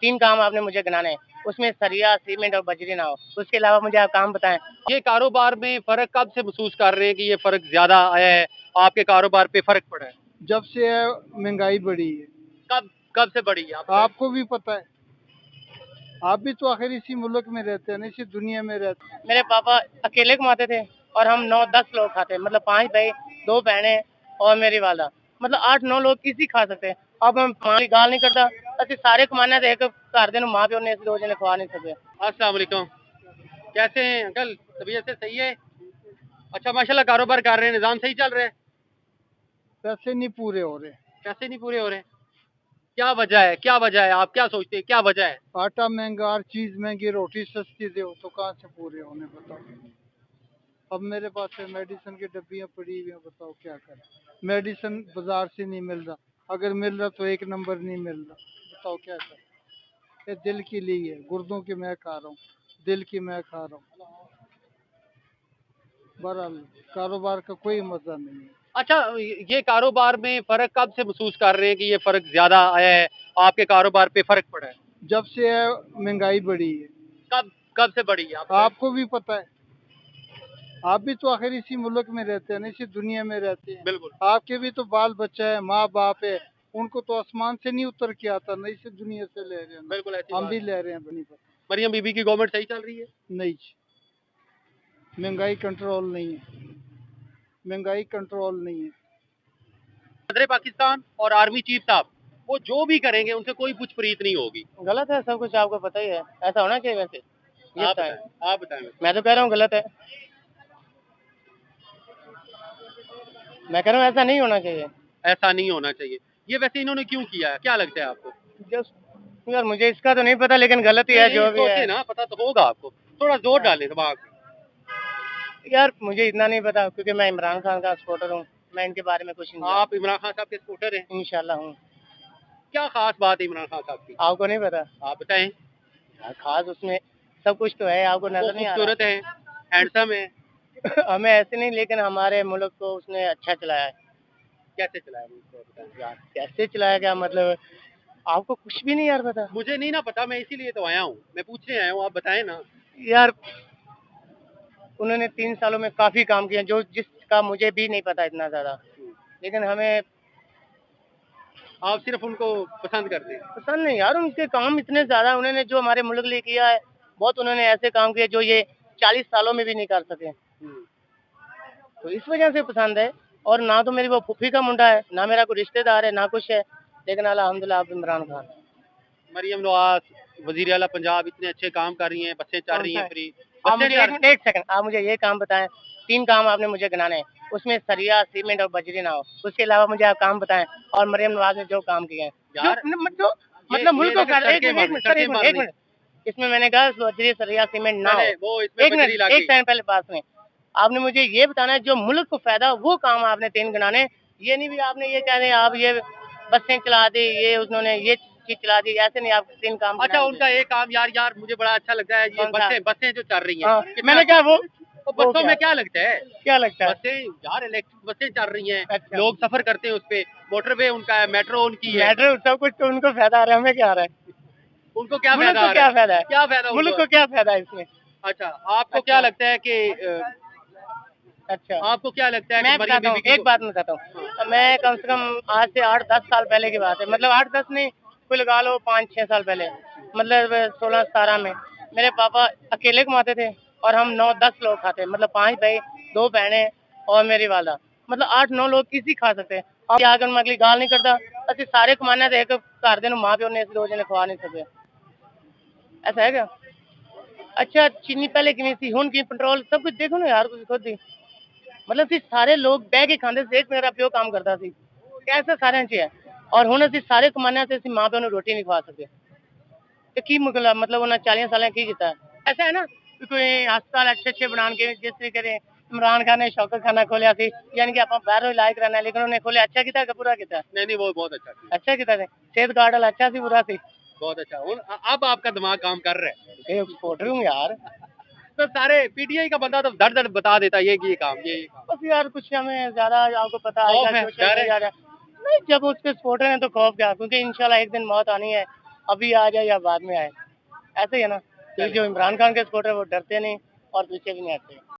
3 काम आपने मुझे गिनाने हैं, उसमें सरिया, सीमेंट और बजरी ना हो। उसके अलावा मुझे आप काम बताएं। ये कारोबार में फर्क कब से महसूस कर रहे हैं कि ये फर्क ज्यादा आया है, आपके कारोबार पे फर्क पड़ा है? जब से महंगाई बढ़ी है। कब कब से बढ़ी है आपको भी पता है, आप भी तो आखिर इसी मुल्क में रहते हैं ना, इसी दुनिया में रहते हैं। मेरे पापा अकेले कमाते थे और हम 9-10 लोग खाते, मतलब 5 भाई, 2 बहनें और मेरी वाला, मतलब 8-9 लोग किसी खा सकते हैं। अब हम मां गाल नहीं करता, असि सारे कमाने थे, एक घर दे मां प्यो ने दो जने खवा नहीं सके। अस्सलाम वालेकुम, कैसे हैं अंकल? तबीयत से सही है? अच्छा, माशाल्लाह कारोबार कर रहे हैं, निजाम सही चल रहा है? पैसे नहीं पूरे हो रहे। पैसे नहीं पूरे हो रहे? क्या वजह है, क्या वजह है? आप क्या सोचते हैं, क्या वजह है? आटा महंगा, हर चीज महंगी, रोटी सस्ती दो तो कहाँ से पूरे होने, बताओ। अब मेरे पास मेडिसिन की डब्बियां पड़ी हुई हैं, बताओ क्या करें। मेडिसिन बाजार से नहीं मिल रहा, अगर मिल रहा तो एक नंबर नहीं मिल रहा, बताओ क्या करें। ये दिल के लिए है, गुर्दों की मैं खा रहा हूँ, दिल की मैं खा रहा हूँ। बहरहाल कारोबार का कोई मजा नहीं है। अच्छा, ये कारोबार में फर्क कब से महसूस कर रहे हैं कि ये फर्क ज्यादा आया है, आपके कारोबार पे फर्क पड़ा है? जब से महंगाई बढ़ी है। कब कब से बढ़ी है आपको भी पता है, आप भी तो आखिर इसी मुल्क में रहते हैं ना, इसी दुनिया में रहते हैं। बिल्कुल। आपके भी तो बाल बच्चा है, माँ बाप है, उनको तो आसमान से नहीं उतर के आता ना, इसी दुनिया से ले रहे हैं। बिल्कुल ऐसी हम बात भी है। ले रहे हैं बनी पर। मरियम बीबी की गवर्नमेंट सही चल रही है? नहीं, महंगाई कंट्रोल नहीं है, महंगाई कंट्रोल नहीं है। सदर पाकिस्तान और आर्मी चीफ साहब वो जो भी करेंगे उनसे कोई कुछ प्रीत नहीं होगी। गलत है सब कुछ, आपको पता ही है, ऐसा होना चाहिए वैसे। ये आप बताएं। बताएं, आप बताएं। मैं तो कह रहा हूँ गलत है, मैं कह रहा हूँ ऐसा नहीं होना चाहिए। ऐसा नहीं होना चाहिए। ये वैसे इन्होंने क्यों किया है, क्या लगता है आपको? जस्ट यार मुझे इसका तो नहीं पता, लेकिन गलत ही है जो भी है। सोचे ना, पता तो होगा आपको, थोड़ा जोर डालें दिमाग में। यार मुझे इतना नहीं पता, क्योंकि मैं इमरान खान का सपोर्टर हूँ, मैं इनके बारे में कुछ नहीं। आप इमरान खान साहब के सपोर्टर हैं? इंशाल्लाह हूँ। क्या खास बात है इमरान खान साहब की? आपको नहीं पता? आप बताएं। यार खास उसमें सब कुछ तो है, आपको नजर नहीं आ रहा? खूबसूरत है, हैंडसम है। हमें ऐसे नहीं, लेकिन हमारे मुल्क को उसने अच्छा चलाया है। कैसे चलाया मुझको बताएं। यार कैसे चलाया, क्या मतलब? आपको कुछ भी नहीं यार पता? मुझे नहीं ना पता, मैं इसीलिए तो आया हूँ, मैं पूछने आया हूँ, आप बताएं ना। यार उन्होंने 3 सालों में काफी काम किया, जो जिसका मुझे भी नहीं पता इतना ज्यादा, लेकिन हमें आप सिर्फ उनको पसंद करते हैं? पसंद नहीं यार, उनके काम इतने ज्यादा उन्होंने जो हमारे मुल्क के लिए किया है, बहुत उन्होंने ऐसे काम किए जो ये 40 सालों में भी नहीं कर सके, तो इस वजह से पसंद है। और ना तो मेरी वो फूफी का मुंडा है, ना मेरा कोई रिश्तेदार है, ना कुछ है, लेकिन अल्हम्दुलिल्लाह आप इमरान खान। मरियम नवाज वजीर आला पंजाब इतने अच्छे काम कर रही हैं, बसें चल रही हैं फ्री। आप मुझे एक सेकंड, आप मुझे ये काम बताएं। 3 काम आपने मुझे गिनाने हैं, उसमें सरिया, सीमेंट और बजरी ना हो। उसके अलावा मुझे आप काम बताएं। और मरियम नवाज ने जो काम किए हैं, यार, जो मतलब मुल्क को एक मिनट, इसमें मैंने कहा बजरी, सरिया, सीमेंट ना हो। एक मिनट, एक सेकंड पहले बात सुने। आपने मुझे ये बताना है जो मुल्क को फायदा, वो काम आपने 3 गिनाने। ये नहीं भी आपने ये कह रहे आप ये बसें चला दी, ये उन्होंने ये चीज चला दी, ऐसे नहीं। आप 3 काम। अच्छा, उनका एक काम यार मुझे बड़ा अच्छा लगता है, ये बसें जो चल रही हैं। मैंने क्या वो बसों में क्या लगता है? क्या लगता है? बसें यार, इलेक्ट्रिक बसें चल रही हैं। अच्छा। लोग सफर करते हैं उस पे, मोटरवे उनका है, मेट्रो उनकी है। मेट्रो सब कुछ तो उनको फायदा आ रहा है, हमें क्या आ रहा है? उनको क्या मुल्क फायदा को आ क्या रहा है? फायदा है? क्या फायदा मुल्क को क्या फायदा है इसमें? अच्छा, आपको क्या लगता है कि अच्छा आपको क्या लगता है? मैं बताता हूँ, एक बात मैं बताता हूँ। मैं कम से कम आज से 8-10 साल पहले की बात है, मतलब 8-10 नहीं, कोई लगा लो 5-6 साल पहले, मतलब 16-17 में मेरे पापा अकेले कमाते थे और हम 9-10 लोग खाते, मतलब 5 भाई, 2 बहनें और मेरी वाला, मतलब 8-9 लोग किसी खा सकते हैं। अब आकर मैं अगली गाल नहीं करता, असि सारे कमाने थे, एक घर दे मां प्यो ने 2 जने खवा नहीं सके, ऐसा है क्या? अच्छा चीनी पहले कितनी थी, हुन की पेट्रोल, सब कुछ देखो ना यार, कुछ खुद ही, मतलब कि सारे लोग बह के खाते थे, एक मेरा प्यो काम करता सी, कैसे सारे च है। और हुन असि सारे कमाने ते मां प्यो ने रोटी नहीं खवा सकते, तो की मतलब उन्हें 40 साल की किया। ऐसा है ना कि कोई अस्पताल अच्छे बनाने के, जिस तरीके से इमरान खान ने शौकत खाना खोलिया सी, यानी कि आप बाहरों इलाज कराना है, लेकिन उन्हें खोलिया अच्छा किया, बुरा किया? नहीं, वो बहुत अच्छा किया, सेहत कार्ड वाला अच्छा सी, बुरा सी? बहुत अच्छा। अब आपका दिमाग काम कर रहा है। सपोर्टर हूँ यार, तो सारे पीटीआई का बंदा तो धड़ धड़ बता देता है, ये काम, ये काम। बस यार कुछ हमें ज्यादा आपको पता खौफ है, है, डर है। नहीं, जब उसके सपोर्टर हैं तो खौफ क्या, क्योंकि इंशाल्लाह एक दिन मौत आनी है अभी आ जाए या बाद में आए, ऐसे ही है ना। क्योंकि जो इमरान खान के सपोर्टर वो डरते नहीं और पीछे भी नहीं हटते।